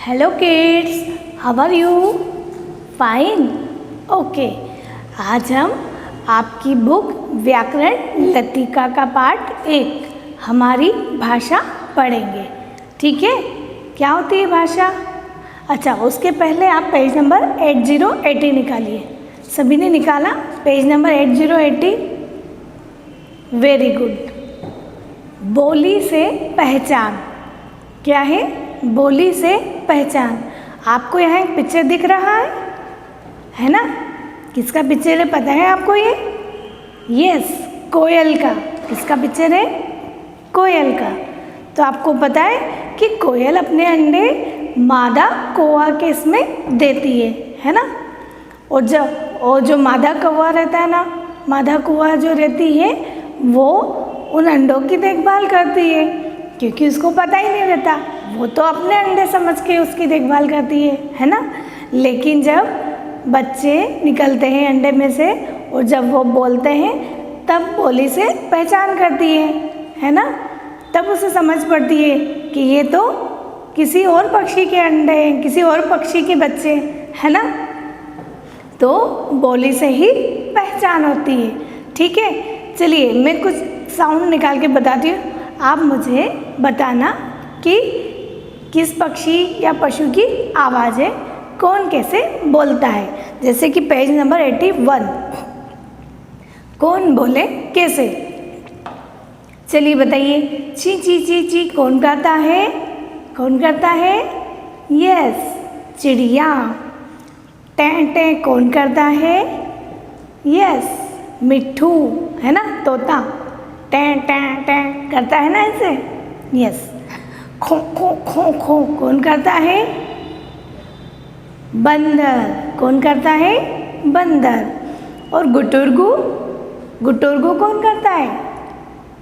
Hello kids, how are you? Fine, okay. आज हम आपकी बुक व्याकरण लतिका का पार्ट 1 हमारी भाषा पढ़ेंगे। ठीक है? क्या होती है भाषा? अच्छा, उसके पहले आप पेज नंबर 8080 निकालिए। सभी ने निकाला पेज नंबर 8080? Very good. बोली से पहचान। क्या है? बोली से पहचान। आपको यहाँ एक पिक्चर दिख रहा है ना? किसका पिक्चर है पता है आपको ये? यस, कोयल का। किसका पिक्चर है? कोयल का। तो आपको पता है कि कोयल अपने अंडे मादा कौवा के इसमें देती है ना? और जो मादा कौवा रहता है ना, मादा कौवा जो रहती है वो उन अंडों की देखभाल करती है, क्योंकि उसको पता ही नहीं रहता, वो तो अपने अंडे समझ के उसकी देखभाल करती है ना? लेकिन जब बच्चे निकलते हैं अंडे में से और जब वो बोलते हैं तब बोली से पहचान करती है ना? तब उसे समझ पड़ती है कि ये तो किसी और पक्षी के अंडे हैं, किसी और पक्षी के बच्चे, है ना? तो बोली से ही पहचान होती है। ठीक है, चलिए मैं कुछ साउंड निकाल के बताती हूँ, आप मुझे बताना कि किस पक्षी या पशु की आवाज़ है, कौन कैसे बोलता है। जैसे कि पेज नंबर 81, कौन बोले कैसे? चलिए बताइए। ची ची ची ची कौन करता है? कौन करता है? यस, चिड़िया। टें टें कौन करता है? यस, मिट्ठू, है ना? तोता टें टें टें करता है ना ऐसे। यस। खो खो खो खो कौन करता है? बंदर। कौन करता है? बंदर। और गुटुरगु, गुटुरगु कौन करता है?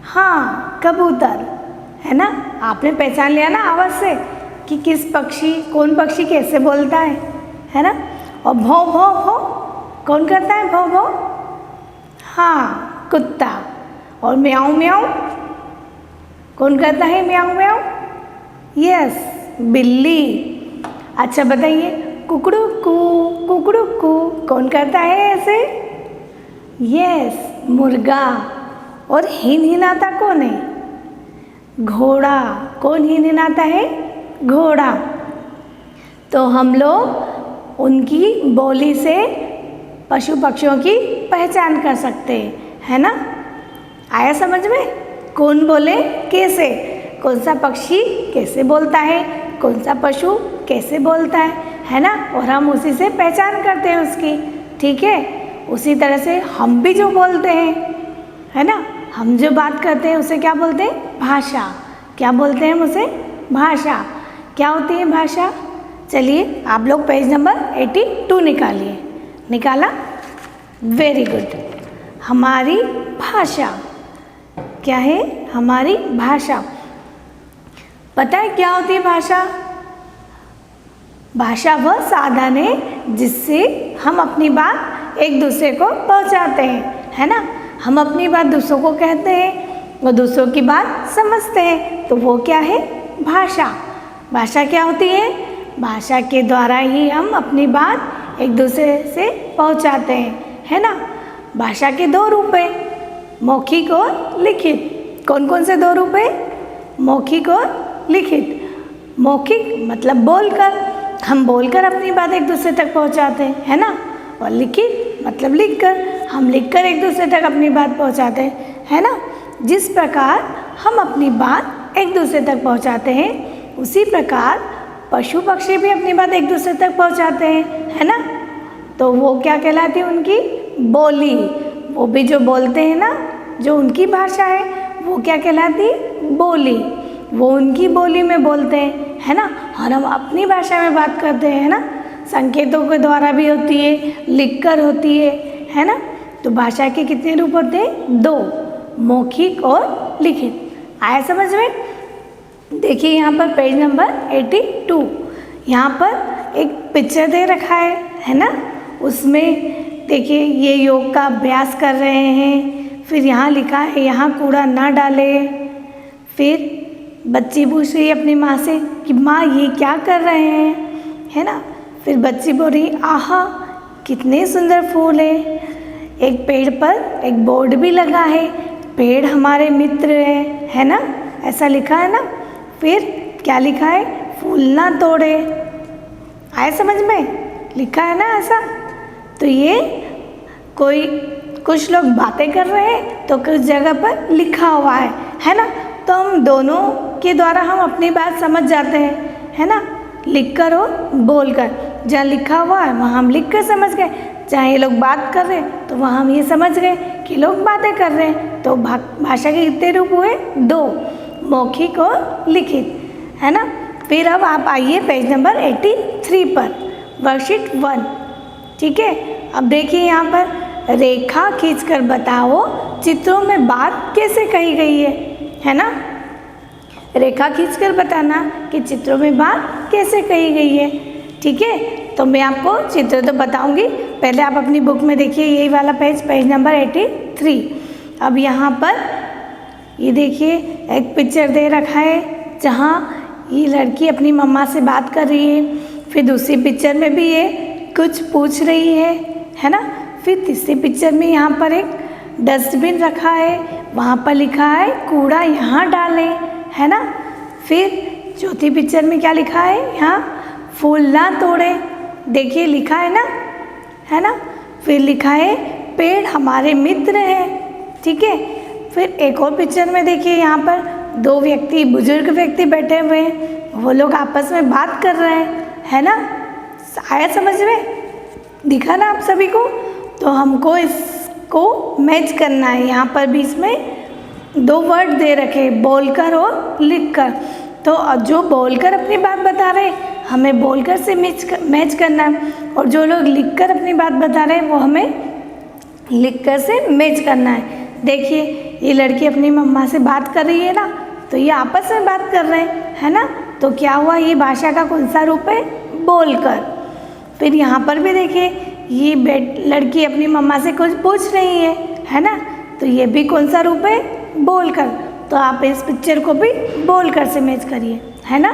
हाँ, कबूतर, है ना? आपने पहचान लिया ना आवाज़ से कि किस पक्षी, कौन पक्षी कैसे बोलता है ना? और भौ भौ भौ कौन करता है? भौ भौ, हाँ, कुत्ता। और म्याऊं म्याऊं कौन करता है? म्याऊं म्याऊं, यस, बिल्ली। अच्छा बताइए, कुकड़ुकू, कुकड़ुकू कौन करता है ऐसे? यस, मुर्गा। और हिन हिनाता कौन है? घोड़ा। कौन हिन हिनाता है? घोड़ा। तो हम लोग उनकी बोली से पशु पक्षियों की पहचान कर सकते हैं, है ना? आया समझ में? कौन बोले कैसे, कौन सा पक्षी कैसे बोलता है, कौन सा पशु कैसे बोलता है ना? और हम उसी से पहचान करते हैं उसकी। ठीक है? उसी तरह से हम भी जो बोलते हैं, है ना, हम जो बात करते हैं उसे क्या बोलते हैं? भाषा। क्या बोलते हैं हम उसे? भाषा। क्या होती है भाषा? चलिए आप लोग पेज नंबर 82 निकालिए। निकाला? Very good. हमारी भाषा क्या है? हमारी भाषा। पता है क्या होती है भाषा? भाषा वह साधन है जिससे हम अपनी बात एक दूसरे को पहुंचाते हैं, है ना? हम अपनी बात दूसरों को कहते हैं और दूसरों की बात समझते हैं, तो वो क्या है? भाषा। भाषा क्या होती है? भाषा के द्वारा ही हम अपनी बात एक दूसरे से पहुंचाते हैं, है ना? भाषा के 2 रूप हैं, मौखिक और लिखित। कौन कौन से 2 रूप हैं? मौखिक और लिखित। मौखिक मतलब बोलकर, हम बोलकर अपनी बात एक दूसरे तक पहुंचाते हैं, है ना? और लिखित मतलब लिखकर, हम लिखकर एक दूसरे तक अपनी बात पहुंचाते हैं, है ना? जिस प्रकार हम अपनी बात एक दूसरे तक पहुंचाते हैं, उसी प्रकार पशु पक्षी भी अपनी बात एक दूसरे तक पहुंचाते हैं, है ना? तो वो क्या कहलाती है? उनकी बोली। वो भी जो बोलते हैं ना, जो उनकी भाषा है, वो क्या कहलाती है? बोली। वो उनकी बोली में बोलते हैं, है ना? और हम अपनी भाषा में बात करते हैं, है ना? संकेतों के द्वारा भी होती है, लिखकर होती है ना? तो भाषा के कितने रूप होते हैं? 2, मौखिक और लिखित। आया समझ में? देखिए यहाँ पर पेज नंबर 82, यहाँ पर एक पिक्चर दे रखा है ना? उसमें देखिए ये योग का अभ्यास कर रहे हैं। फिर यहाँ लिखा है यहाँ कूड़ा ना डालें। फिर बच्ची पूछ रही है अपनी माँ से कि माँ ये क्या कर रहे हैं, है ना। फिर बच्ची बोल रही आहा कितने सुंदर फूल है। एक पेड़ पर एक बोर्ड भी लगा है, पेड़ हमारे मित्र है ना, ऐसा लिखा है ना। फिर क्या लिखा है, फूल ना तोड़े। आए समझ में, लिखा है ना ऐसा। तो ये कोई कुछ लोग बातें कर रहे हैं तो कुछ जगह पर लिखा हुआ है ना। तो हम दोनों के द्वारा हम अपनी बात समझ जाते हैं, है ना, लिख कर और बोल कर। जहाँ लिखा हुआ है वहाँ हम लिख कर समझ गए, जहाँ ये लोग बात कर रहे हैं तो वहाँ हम ये समझ गए कि लोग बातें कर रहे हैं। तो भाषा के कितने रूप हुए, 2, मौखिक और लिखित, है ना। फिर अब आप आइए पेज नंबर 83 पर, वर्कशीट 1। ठीक है, अब देखिए यहाँ पर रेखा खींचकर बताओ चित्रों में बात कैसे कही गई है ना। रेखा खींचकर बताना कि चित्रों में बात कैसे कही गई है। ठीक है, तो मैं आपको चित्र तो बताऊंगी, पहले आप अपनी बुक में देखिए यही वाला पेज नंबर 83। अब यहाँ पर ये देखिए एक पिक्चर दे रखा है जहाँ ये लड़की अपनी मम्मा से बात कर रही है। फिर दूसरी पिक्चर में भी ये कुछ पूछ रही है ना। फिर तीसरी पिक्चर में यहाँ पर एक डस्टबिन रखा है, वहाँ पर लिखा है कूड़ा यहाँ डालें, है ना। फिर चौथी पिक्चर में क्या लिखा है, यहाँ फूल ना तोड़े, देखिए लिखा है ना, है ना। फिर लिखा है पेड़ हमारे मित्र हैं। ठीक है, फिर एक और पिक्चर में देखिए यहाँ पर 2 व्यक्ति, बुजुर्ग व्यक्ति बैठे हुए हैं, वो लोग आपस में बात कर रहे हैं, है ना। आया समझ में, दिखा ना आप सभी को। तो हमको इसको मैच करना है। यहाँ पर भी इसमें 2 वर्ड दे रखे, बोलकर और लिखकर। तो जो बोलकर अपनी बात बता रहे हैं हमें बोलकर से मैच करना है, और जो लोग लिखकर अपनी बात बता रहे हैं वो हमें लिखकर से मैच करना है। देखिए ये लड़की अपनी मम्मा से बात कर रही है ना, तो ये आपस में बात कर रहे हैं, है ना। तो क्या हुआ, ये भाषा का कौन सा रूप है, बोलकर। फिर यहाँ पर भी देखिए ये लड़की अपनी मम्मा से कुछ पूछ रही है ना। तो ये भी कौन सा रूप है, बोलकर। तो आप इस पिक्चर को भी बोलकर से मैच करिए, है ना।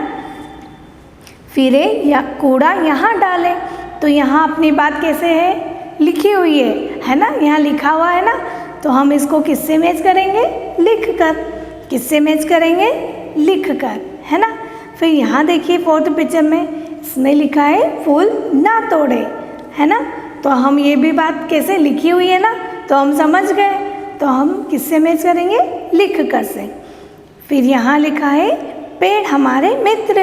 फिर या कूड़ा यहाँ डालें, तो यहाँ अपनी बात कैसे है, लिखी हुई है ना, यहाँ लिखा हुआ है ना। तो हम इसको किससे मैच करेंगे, लिख कर। किससे मैच करेंगे, लिख कर, है ना। फिर यहाँ देखिए 4th पिक्चर में इसमें लिखा है फूल ना तोड़े, है ना। तो हम ये भी बात कैसे लिखी हुई है ना, तो हम समझ गए। तो हम किससे मैच करेंगे, लिख कर से। फिर यहाँ लिखा है पेड़ हमारे मित्र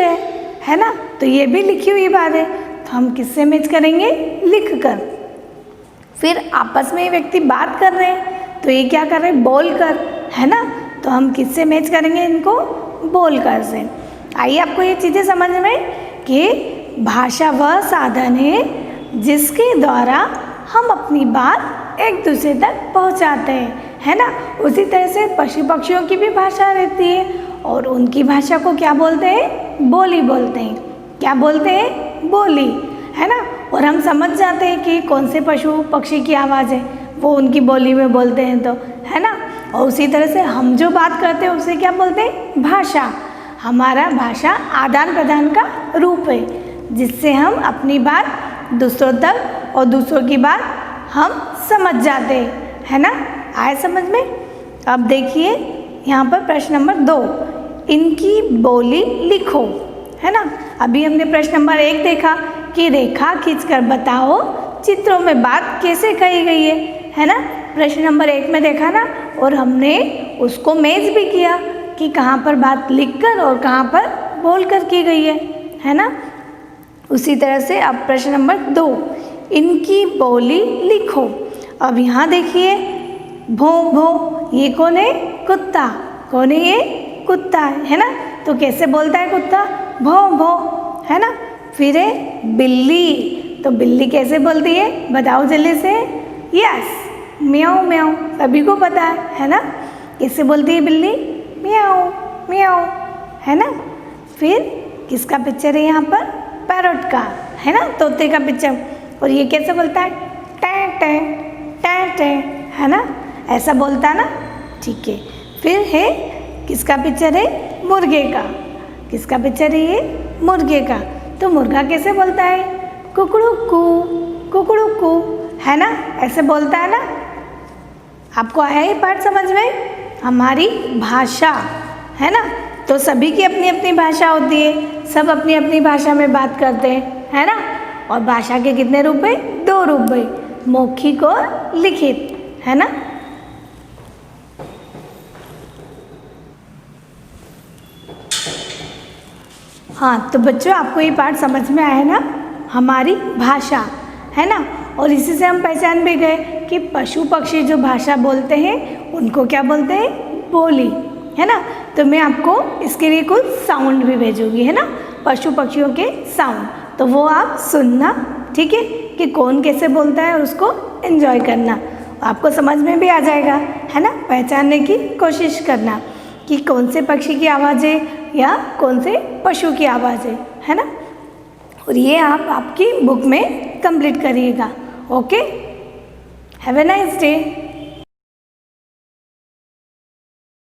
है ना। तो ये भी लिखी हुई बात है, तो हम किससे मैच करेंगे, लिख कर। फिर आपस में ये व्यक्ति बात कर रहे हैं, तो ये क्या कर रहे हैं, बोल कर, है ना। तो हम किससे मैच करेंगे इनको, बोल कर से। आइए आपको ये चीज़ें समझ में कि भाषा वह साधन है जिसके द्वारा हम अपनी बात एक दूसरे तक पहुंचाते है ना। उसी तरह से पशु पक्षियों की भी भाषा रहती है, और उनकी भाषा को क्या बोलते हैं, बोली बोलते हैं। क्या बोलते हैं, बोली, है ना। और हम समझ जाते हैं कि कौन से पशु पक्षी की आवाज़ है, वो उनकी बोली में बोलते हैं, तो है ना। और उसी तरह से हम जो बात करते हैं उसे क्या बोलते हैं, भाषा। हमारा भाषा आदान प्रदान का रूप है, जिससे हम अपनी बात दूसरों तक और दूसरों की बात हम समझ जाते हैं, है ना। आए समझ में। अब देखिए यहाँ पर प्रश्न नंबर 2, इनकी बोली लिखो, है ना। अभी हमने प्रश्न नंबर 1 देखा कि रेखा खींचकर बताओ चित्रों में बात कैसे कही गई है ना। प्रश्न नंबर 1 में देखा ना, और हमने उसको मैच भी किया कि कहाँ पर बात लिखकर और कहाँ पर बोलकर की गई है ना। उसी तरह से अब प्रश्न नंबर 2, इनकी बोली लिखो। अब यहाँ देखिए भों भों, ये कौन है, कुत्ता। कौन है ये, कुत्ता है ना। तो कैसे बोलता है कुत्ता, भों भों, है ना। फिर है बिल्ली, तो बिल्ली कैसे बोलती है, बताओ जल्दी से। यस, म्याऊं म्याऊं, सभी को पता है ना। कैसे बोलती है बिल्ली, म्याऊं म्याऊं, है ना। फिर किसका पिक्चर है यहाँ पर, पैरट का, है ना, तोते का पिक्चर। और ये कैसे बोलता है, टे टे टे टे, है ना, ऐसा बोलता है ना। ठीक है। फिर है किसका पिक्चर है, मुर्गे का। किसका पिक्चर है ये? मुर्गे का। तो मुर्गा कैसे बोलता है? कुकड़ुकू, कुकड़ुकू, है ना? ऐसे बोलता है ना। आपको आया ये पाठ समझ में? हमारी भाषा, है ना। तो सभी की अपनी अपनी भाषा होती है, सब अपनी अपनी भाषा में बात करते हैं, है ना। और भाषा के कितने रूप है? 2 रूप है, मौखिक और लिखित, है ना। हाँ, तो बच्चों आपको ये पाठ समझ में आया ना, हमारी भाषा, है ना। और इसी से हम पहचान भी गए कि पशु पक्षी जो भाषा बोलते हैं उनको क्या बोलते हैं? बोली, है ना। तो मैं आपको इसके लिए कुछ साउंड भी भेजूंगी, है ना, पशु पक्षियों के साउंड। तो वो आप सुनना, ठीक है, कि कौन कैसे बोलता है और उसको एंजॉय करना। आपको समझ में भी आ जाएगा, है ना। पहचानने की कोशिश करना कि कौन से पक्षी की आवाज़ है या कौन से पशु की आवाज़ है ना। और ये आप आपकी बुक में कंप्लीट करिएगा। Okay, have a nice day.